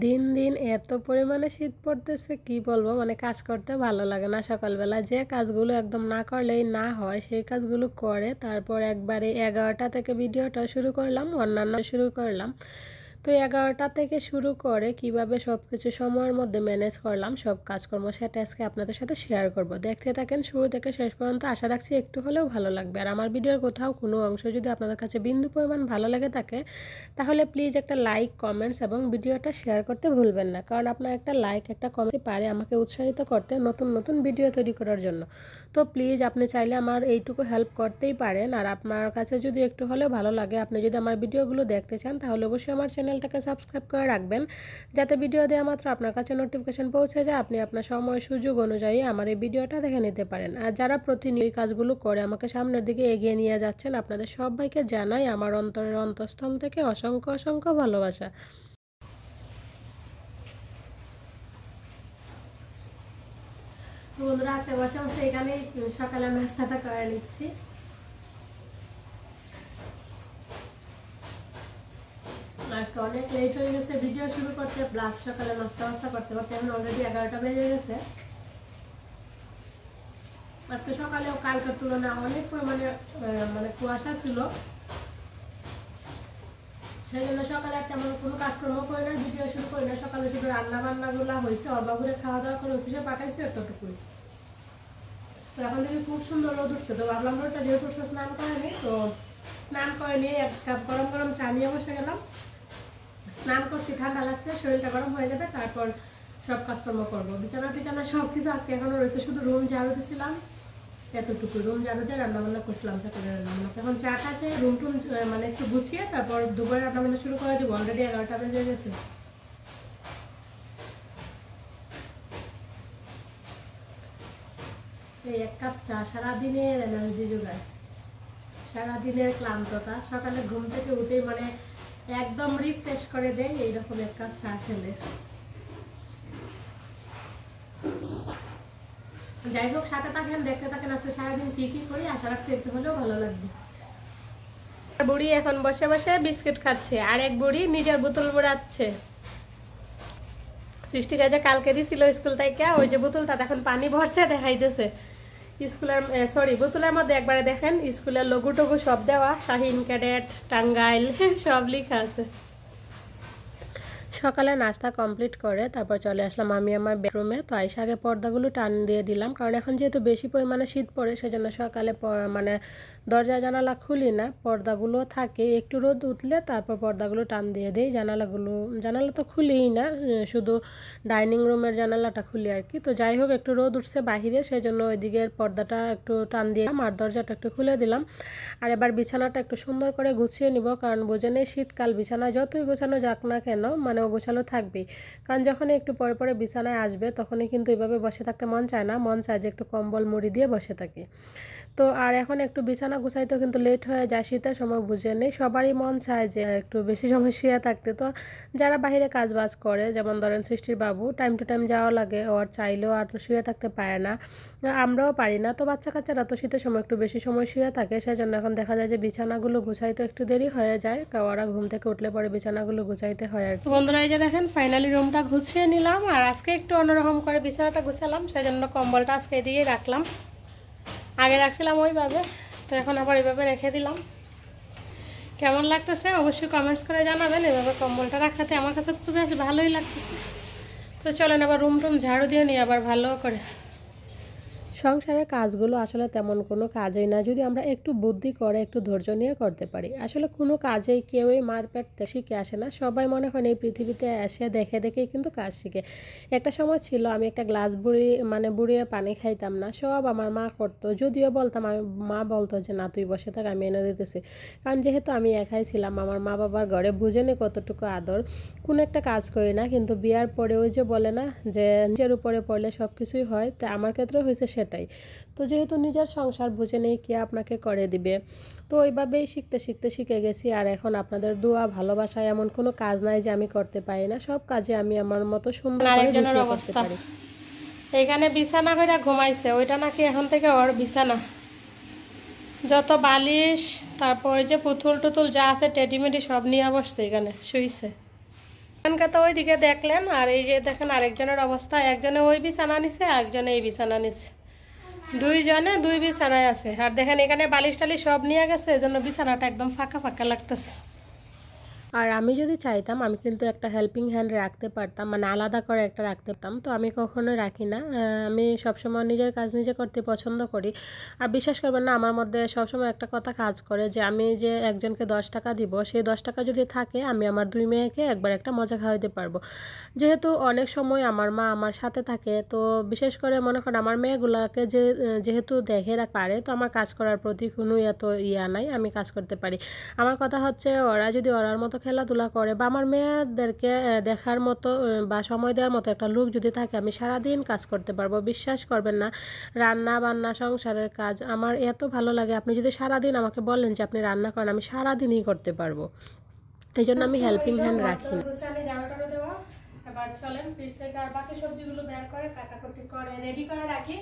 দিন দিন এত পরিমাণে শীত পড়তেছে কি বলবো, মানে কাজ করতে ভালো লাগে না। সকালবেলা যে কাজগুলো একদম না করলেই না হয় সেই কাজগুলো করে তারপর একবারে 11টা থেকে ভিডিওটা শুরু করলাম, অন্যান্য শুরু করলাম। তো 11টা থেকে শুরু করে কিভাবে সব কিছু সময়ের মধ্যে ম্যানেজ করলাম সব কাজকর্ম, সেটা আজকে আপনাদের সাথে শেয়ার করব। দেখতে থাকেন শুরু থেকে শেষ পর্যন্ত, আশা রাখছি একটু হলেও ভালো লাগবে। আর আমার ভিডিওর কোথাও কোনো অংশ যদি আপনাদের কাছে বিন্দু পরিমাণ ভালো লেগে থাকে তাহলে প্লিজ একটা লাইক, কমেন্টস এবং ভিডিওটা শেয়ার করতে ভুলবেন না, কারণ আপনার একটা লাইক, একটা কমেন্ট পারে আমাকে উৎসাহিত করতে নতুন নতুন ভিডিও তৈরি করার জন্য। তো প্লিজ আপনি চাইলে আমার এইটুকু হেল্প করতেই পারেন। আর আপনার কাছে যদি একটু হলেও ভালো লাগে, আপনি যদি আমার ভিডিওগুলো দেখতে চান তাহলে অবশ্যই আমার চ্যানেলটাকে সাবস্ক্রাইব করে রাখবেন, যাতে ভিডিও দেওয়া মাত্র আপনার কাছে নোটিফিকেশন পৌঁছে যায়, আপনি আপনার সময় সুযোগ অনুযায়ী আমার এই ভিডিওটা দেখে নিতে পারেন। আর যারা প্রতিনিয়ত এই কাজগুলো করে আমাকে সামনের দিকে এগিয়ে নিয়ে যাচ্ছেন, আপনাদের সবাইকে জানাই আমার অন্তরের অন্তঃস্থল থেকে অসংখ্য অসংখ্য ভালোবাসা। বন্ধুরা আছে বসে বসে এখানে সকালে নাস্তাটা করে নিচ্ছি। আজকে অনেক লেট হয়ে গেছে ভিডিও শুরু করতে, প্লাস সকালে নাস্তা করতে করতে এখন অলরেডি 11টা বেজে গেছে। আজকে সকালেও কালকের তুলনায় অনেক পরিমাণে মানে কুয়াশা ছিল, সেই জন্য সকালে তেমন কোনো কাজকর্ম করি না, ভিডিও শুরু করি না। সকালে শুধু রান্না বান্নাগুলো হয়েছে, অবাবুরে খাওয়া দাওয়া করে অফিসে পাঠাইছে এতটুকুই। তো এখন দেখি খুব সুন্দর রোদ উঠছে, তো ভাবলাম রোদটা যেহেতু স্নান করেনি, তো স্নান করে নিয়ে এক কাপ গরম গরম চা নিয়ে বসে গেলাম। স্নান করছি, ঠান্ডা লাগছে, শরীরটা গরম হয়ে যাবে, তারপর সব কাজকর্ম করবো। বিছানা টিছানা সব কিছু আজকে এখনো রয়েছে, শুধু রুম ঝাড়ু দিয়েছিলাম এতটুকু, রুম ঝাড়ু দিয়ে রান্নাবান্না করছিলাম সকালে রান্নাবান্না। এখন চাটাকে রুম টুম মানে একটু গুছিয়ে তারপর দুপুরে রান্নাবান্না শুরু করে দিব। অলরেডি 11টা বেজে গেছে। এই এক কাপ চা সারাদিনের এনার্জি যোগায়, সারাদিনের ক্লান্ততা সকালে ঘুম থেকে উঠেই মানে একদম রিফ্রেশ করে দেয় এইরকম এক কাপ চা খেলে। যাই হোক, সাথে থাকেন, দেখতে থাকেন আজকে সারাদিন কি কি করি, আশা রাখছি একটু হলেও ভালো লাগবে। বুড়ি এখন বসে বসে বিস্কিট খাচ্ছে, আর এক বুড়ি নিজের বোতল বুড়াচ্ছে। সৃষ্টি কাজে কালকে দিছিল স্কুল থেকে, ওই যে বোতলটা এখন পানি ভরছে দেখাইতেছে স্কুলের, সরি বোতলের মধ্যে একবারে দেখেন স্কুলের লঘু টঘু সব দেওয়া, শাহিন ক্যাডেট, টাঙ্গাইল সব লেখা আছে। সকালে নাস্তা কমপ্লিট করে তারপর চলে আসলাম আমি আমার বেডরুমে। তো আইসা আগে পর্দাগুলো টান দিয়ে দিলাম, কারণ এখন যেহেতু বেশি পরিমাণে শীত পড়ে সেজন্য সকালে মানে দরজা জানালা খুলি না, পর্দাগুলো থাকে, একটু রোদ উঠলে তারপর পর্দাগুলো টান দিয়ে দিই। জানালা তো খুলিই না, শুধু ডাইনিং রুমের জানালাটা খুলি আর কি। তো যাই হোক, একটু রোদ উঠছে বাহিরে, সেজন্য ওইদিকের পর্দাটা একটু টান দিয়ে আর দরজাটা একটু খুলে দিলাম। আর এবার বিছানাটা একটু সুন্দর করে গুছিয়ে নিব, কারণ বোঝে নেই শীতকাল, বিছানা যতই গোছানো যাক না কেন মানে গোছালো থাকবেই। কারণ যখন একটু পরে পরে বিছানায় আসবে তখনই কিন্তু এভাবে বসে থাকতে মন চায় না, মন চায় যে একটু কম্বল মুড়ি দিয়ে বসে থাকি। তো আর এখন একটু বিছানা গুছাইতেও কিন্তু লেট হয়ে যায়, শীতের সময় বুঝে নেই সবারই মন চায় যে একটু বেশি সময় শুয়ে থাকতে। তো যারা বাইরে কাজ বাজ করে, যেমন ধরেন সৃষ্টির বাবু টাইম টু টাইম যাওয়া লাগে, আর চাইলেও আর শুয়ে থাকতে পারে না, আমরাও পারি না। তো বাচ্চা কাচ্চারা তো শীতের সময় একটু বেশি সময় শুয়ে থাকে, সেজন্য এখন দেখা যায় যে বিছানাগুলো গুছাইতে একটু দেরি হয়ে যায়, ওরা ঘুম থেকে উঠলে পরে বিছানাগুলো গুছাইতে হয় আর কি। বন্ধুরা এই যে দেখেন ফাইনালি রুমটা গুছিয়ে নিলাম, আর আজকে একটু অন্যরকম করে বিছানাটা গুছালাম, সেজন্য কম্বলটা আজকে দিয়ে রাখলাম। আগে রাখছিলাম ওইভাবে, তো এখন আবার এইভাবে রেখে দিলাম। কেমন লাগতেছে অবশ্যই কমেন্টস করে জানাবেন। এভাবে কম্বলটা রাখাতে আমার কাছে তো বেশ ভালোই লাগতেছে। তো চলেন আবার রুম টুম ঝাড়ু দিয়ে নিই আবার ভালো করে। সংসারের কাজগুলো আসলে তেমন কোনো কাজই না, যদি আমরা একটু বুদ্ধি করে একটু ধৈর্য নিয়ে করতে পারি। আসলে কোনো কাজেই কেউই মারপ্যাট শিখে আসে না, সবাই মনে হয় এই পৃথিবীতে এসে দেখে দেখেই কিন্তু কাজ শিখে। একটা সময় ছিল আমি একটা গ্লাস বুড়িয়ে পানি খাইতাম না, সব আমার মা করতো, যদিও বলতাম, মা বলতো যে না তুই বসে থাক আমি এনে দিতেছি। কারণ যেহেতু আমি একাই ছিলাম, আমার মা বাবার ঘরে বুঝেনি কতটুকু আদর, কোনো একটা কাজ করি না। কিন্তু বিয়ার পরে ওই যে বলে না যে নিজের উপরে পড়লে সব কিছুই হয়, তো আমার ক্ষেত্রে হয়েছে সেটাই। তো যেহেতু নিজের সংসার বুঝে নেই কে আপনাকে করে দিবে, তো ওইভাবেই শিখতে শিখতে শিখে গেছি। আর এখন আপনাদের দোয়া ভালোবাসায় এমন কোনো কাজ নাই যে আমি করতে পারি না, সব কাজে আমি আমার মতো সুন্দর করে গুছিয়ে করতে পারি। এইখানে বিছানা করে ঘুমাইছে, ওইটা নাকি এখন থেকে ওর বিছানা, যত বালিশ তারপর যে পুতুল টুতুল যা আছে টেডিমেডি সব নিয়ে বসছে, এখানে শুইছে। এখানকার তো ওইদিকে দেখলেন, আর এই যে দেখেন আরেকজনের অবস্থা, একজনে ওই বিছানা নিছে, একজনে এই বিছানা নিচ্ছে, দুইজনে দুই বিছানায় আছে। আর দেখেন এখানে বালিশ টালিশ সব নিয়ে গেছে, এই জন্য বিছানাটা একদম ফাঁকা ফাঁকা লাগতেছে। আর আমি যদি চাইতাম আমি কিন্তু একটা হেল্পিং হ্যান্ড রাখতে পারতাম, মানে আলাদা করে একটা রাখতে পারতাম, তো আমি কখনো রাখি না। আমি সবসময় নিজের কাজ নিজে করতে পছন্দ করি। আর বিশ্বাস করবেন না, আমার মধ্যে সবসময় একটা কথা কাজ করে যে আমি যে একজনকে 10 টাকা দিব, সেই 10 টাকা যদি থাকে আমি আমার 2 মেয়েকে একবার একটা মজা খাওয়াইতে পারবো। যেহেতু অনেক সময় আমার মা আমার সাথে থাকে, তো বিশেষ করে মনে করেন আমার মেয়েগুলোকে যেহেতু দেখে পারে, তো আমার কাজ করার প্রতি কোনো এত ইয়া নাই, আমি কাজ করতে পারি। আমার কথা হচ্ছে ওরা যদি ওরার মতো খেলাধুলা করে বা আমার মেয়েদেরকে দেখার মতো বা সময় দেওয়ার মতো একটা লোক যদি থাকে, আমি সারাদিন কাজ করতে পারবো। বিশ্বাস করবেন না, রান্না বান্না সংসারের কাজ আমার এত ভালো লাগে। আপনি যদি সারাদিন আমাকে বলেন যে আপনি রান্না করেন, আমি সারাদিনই করতে পারবো। এই জন্য আমি হেল্পিং হ্যান্ড রাখি না। এবার চলেন ফ্রিজ থেকে আর বাকি সবজিগুলো বের করে কাটাকুটি করে রেডি করে রাখি,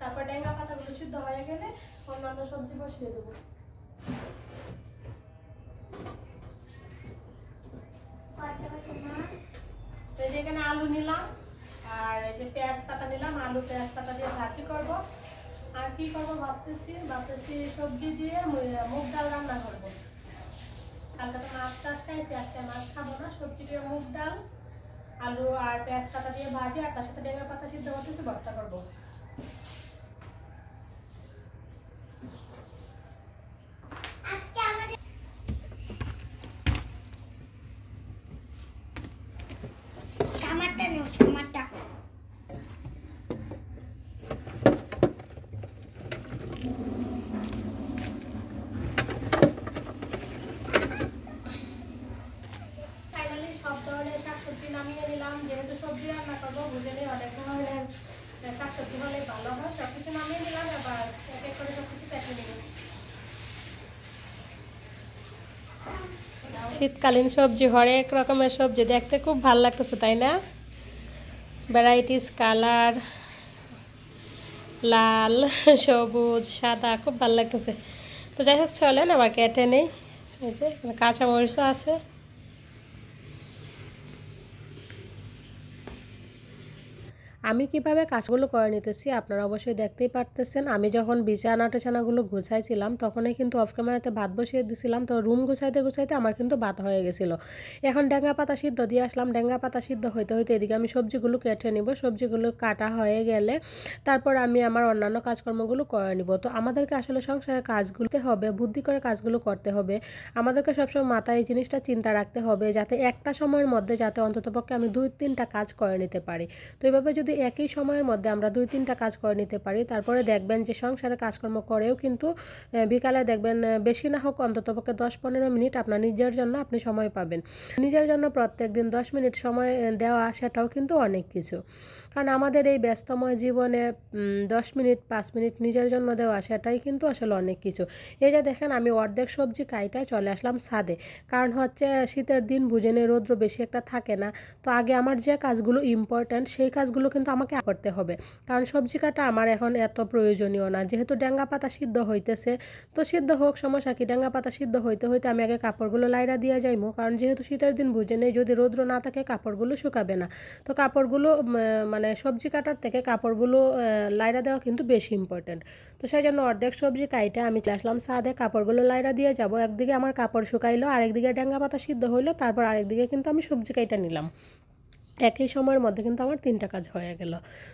তারপর ডেঙ্গা পাতাগুলো সিদ্ধ হয়ে গেলে অন্যান্য সবজি বসিয়ে দেবো। এখানে আলু নিলাম, আর এই যে পেঁয়াজ পাতা নিলাম, আলু পেঁয়াজ পাতা দিয়ে ভাজি করব। আর কি করবো ভাবতেছি সবজি দিয়ে মুগ ডাল রান্না করবো। কালকে তো মাছ টাছ খাই, পেঁয়াজটা মাছ খাবো না, সবজি দিয়ে মুগ ডাল আলু আর পেঁয়াজ পাতা দিয়ে ভাজি, আর তার সাথে ডেঙ্গা পাতা সিদ্ধ করতেছি, ভর্তা করবো। সব ধরনের শাকসবজি নামিয়ে নিলাম, যেহেতু সবজি রান্না করবো বুঝেনি অনেক ধরনের শাকসবজি হলে ভালো হয়। সবকিছু নামিয়ে নিলাম, এবার এক এক করে সবকিছু কেটে নিব। শীতকালীন সবজি, হরেক রকমের সবজি দেখতে খুব ভালো লাগতেছে, তাই না? ভ্যারাইটিস কালার, লাল সবুজ সাদা, খুব ভালো লাগতেছে। তো যাই হোক চলেন আবার কেটে নেই। এই যে কাঁচামরিচও আছে। আমি কিভাবে কাজগুলো করে নিতেছি আপনারা অবশ্যই দেখতেই পারতেছেন। আমি যখন বিছানা টেছানাগুলো গুছাইছিলাম তখনই কিন্তু অফ ক্যামেরাতে ভাত বসিয়ে দিয়েছিলাম, তো রুম গুছাইতে গুছাইতে আমার কিন্তু ভাত হয়ে গেছিলো। এখন ডেঙ্গা পাতা সিদ্ধ দিয়ে আসলাম, ডেঙ্গা পাতা সিদ্ধ হইতে হইতে এদিকে আমি সবজিগুলো কেটে নিব। সবজিগুলো কাটা হয়ে গেলে তারপর আমি আমার অন্যান্য কাজকর্মগুলো করে নিব। তো আমাদেরকে আসলে সংসারের কাজগুলোতে হবে, বুদ্ধি করে কাজগুলো করতে হবে। আমাদেরকে সবসময় মাথায় এই জিনিসটা চিন্তা রাখতে হবে যাতে একটা সময়ের মধ্যে যাতে অন্ততপক্ষে আমি 2-3টা কাজ করে নিতে পারি। তো এইভাবে যদি একই সময়ের মধ্যে আমরা 2-3টা কাজ করে নিতে পারি, তারপরে দেখবেন যে সংসারে কাজকর্ম করেও কিন্তু বিকালে দেখবেন বেশি না হোক অন্ততপক্ষে 10-15 মিনিট আপনার নিজের জন্য আপনি সময় পাবেন। নিজের জন্য প্রত্যেক দিন 10 মিনিট সময় দেওয়া সেটাও কিন্তু অনেক কিছু। কারণ আমাদের এই ব্যস্তময় জীবনে 10 মিনিট 5 মিনিট নিজের জন্য দেওয়া সেটাই কিন্তু আসলে অনেক কিছু। এই যে দেখেন আমি অর্ধেক সবজি কাইটা চলে আসলাম ছাদে, কারণ হচ্ছে শীতের দিন বুঝে নেই, রৌদ্র বেশি একটা থাকে না। তো আগে আমার যে কাজগুলো ইম্পর্ট্যান্ট সেই কাজগুলো কিন্তু আমাকে করতে হবে, কারণ সবজি কাটা আমার এখন এত প্রয়োজনীয় না। যেহেতু ডেঙ্গা পাতা সিদ্ধ হইতেছে, তো সিদ্ধ হোক, সমস্যা কি, ডেঙ্গা পাতা সিদ্ধ হইতে হইতে আমি আগে কাপড়গুলো লাইরা দিয়ে যাইমো, কারণ যেহেতু শীতের দিন বুঝে নেই যদি রৌদ্র না থাকে কাপড়গুলো শুকাবে না। তো কাপড়গুলো মানে সবজি কাটার থেকে কাপড়গুলো লাইরা দেওয়া কিন্তু বেশি ইম্পর্ট্যান্ট। তো সেই জন্য অর্ধেক সবজি কাইটা আমি আসলাম ছাদে, কাপড়গুলো লাইরা দিয়ে যাব। একদিকে আমার কাপড় শুকাইলো, আরেকদিকে ডেঙ্গা পাতা সিদ্ধ হইলো, তারপর আরেকদিকে কিন্তু আমি সবজি কাইটা নিলাম। একই সময়ের মধ্যে কিন্তু আমার 3টা কাজ হয়ে গেল।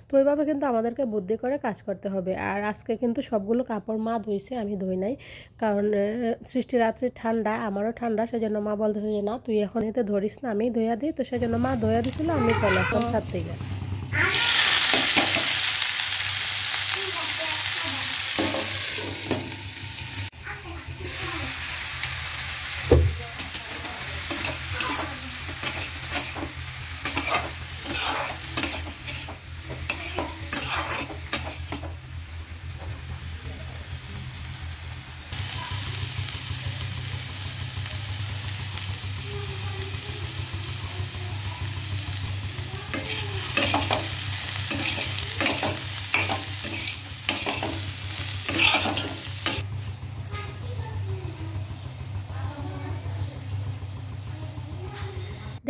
তো ওইভাবে কিন্তু আমাদেরকে বুদ্ধি করে কাজ করতে হবে। আর আজকে কিন্তু সবগুলো কাপড় মা ধুইছে, আমি ধুই নাই, কারণ সৃষ্টি রাত্রি ঠান্ডা, আমারও ঠান্ডা, সেজন্য মা বলতেছে যে না তুই এখন এতে ধরিস না, আমি ধুইয়া দিই। তো সেজন্য মা ধুইয়া দিছিল, আমি চলে আসলাম ছাদ থেকে।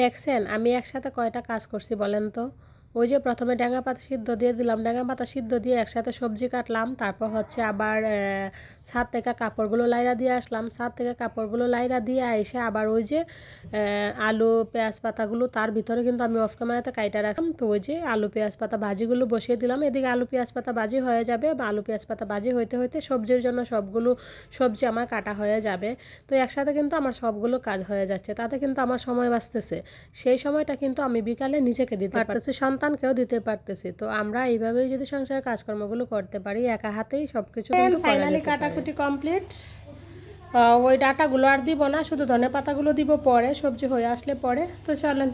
দেখছেন আমি একসাথে কয়টা কাজ করছি বলেন তো? ওই যে প্রথমে ড্যাঙ্গা পাতা সিদ্ধ দিয়ে দিলাম, ড্যাঙ্গা পাতা সিদ্ধ দিয়ে একসাথে সবজি কাটলাম, তারপর হচ্ছে আবার ছাদ থেকে কাপড়গুলো লাইরা দিয়ে আসলাম, ছাদ থেকে কাপড়গুলো লাইরা দিয়ে এসে আবার ওই যে আলু পেঁয়াজ পাতাগুলো তার ভিতরে কিন্তু আমি অফ ক্যামেরাতে কাইটা রাখলাম। তো ওই যে আলু পেঁয়াজ পাতা ভাজিগুলো বসিয়ে দিলাম, এদিকে আলু পেঁয়াজ পাতা ভাজি হয়ে যাবে, বা আলু পেঁয়াজ পাতা ভাজি হইতে হইতে সবজির জন্য সবগুলো সবজি আমার কাটা হয়ে যাবে। তো একসাথে কিন্তু আমার সবগুলো কাজ হয়ে যাচ্ছে, তাতে কিন্তু আমার সময় বাঁচতেছে। সেই সময়টা কিন্তু আমি বিকালে নিজেকে দিতে পারতেছি, সন্তানকেও দিতে পারতেছি। তো আমরা এইভাবেই যদি সংসারের কাজকর্মগুলো করতে পারি, একা হাতেই সবকিছু কিন্তু ফাইনালি কাটাকুটি কমপ্লিট। ওই ডাটাগুলো আর দিব না, শুধু ধনে পাতাগুলো দিব পরে, সবজি হয়ে আসলে পরে। তো চলেন।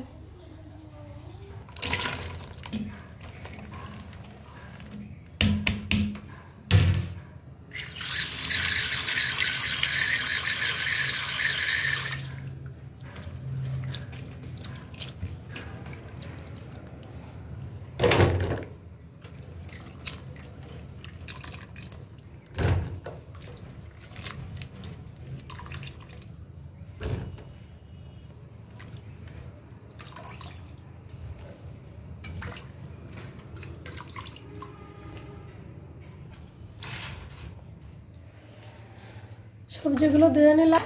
সবজিগুলো ধুয়ে নিলাম।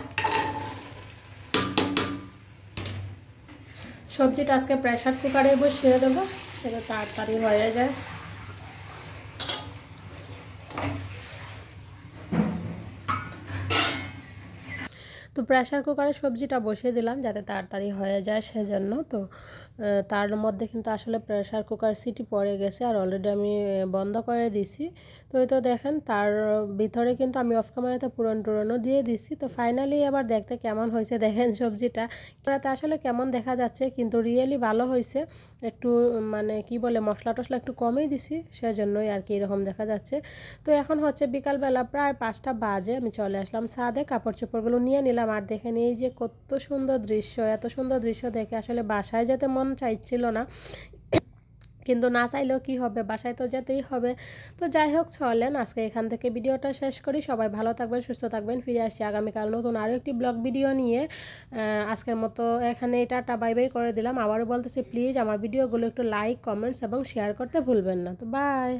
সবজিটা আজকে প্রেসার কুকারে বসিয়ে দেবো, সেটা তাড়াতাড়ি হয়ে যায়। তো প্রেসার কুকারে সবজিটা বসিয়ে দিলাম যাতে তাড়াতাড়ি হয়ে যায়, সেজন্য। তো তার মধ্যে কিন্তু আসলে প্রেসার কুকার সিটি পড়ে গেছে, আর অলরেডি আমি বন্ধ করে দিছি। তো এই তো দেখেন তার ভিতরে কিন্তু আমি অফ ক্যামেরাতে পুরন টুরনও দিয়ে দিছি। তো ফাইনালি আবার দেখতে কেমন হয়েছে দেখেন সবজিটা, ক্যামেরাতে আসলে কেমন দেখা যাচ্ছে, কিন্তু রিয়েলি ভালো হয়েছে। একটু মানে কি বলে মশলা টশলা একটু কমই দিছি, সেজন্যই আর কি এরকম দেখা যাচ্ছে। তো এখন হচ্ছে বিকালবেলা প্রায় 5টা বাজে, আমি চলে আসলাম ছাদে, কাপড় চোপড়গুলো নিয়ে নিলাম। আর দেখেন এই যে কত সুন্দর দৃশ্য, এত সুন্দর দৃশ্য দেখে আসলে বাসায় যেতে মন চাইছিল না, কিন্তু না চাইলেও কি হবে, বাসায় তো যেতেই হবে। তো যাই হোক চলেন আজকে এখান থেকে ভিডিওটা শেষ করি। সবাই ভালো থাকবেন, সুস্থ থাকবেন। ফিরে আসছি আগামীকাল নতুন আরও একটি ব্লগ ভিডিও নিয়ে। আজকের মতো এখানে টাটা বাই বাই করে দিলাম। আবারও বলতেছি প্লিজ আমার ভিডিওগুলো একটু লাইক কমেন্টস এবং শেয়ার করতে ভুলবেন না। তো বাই।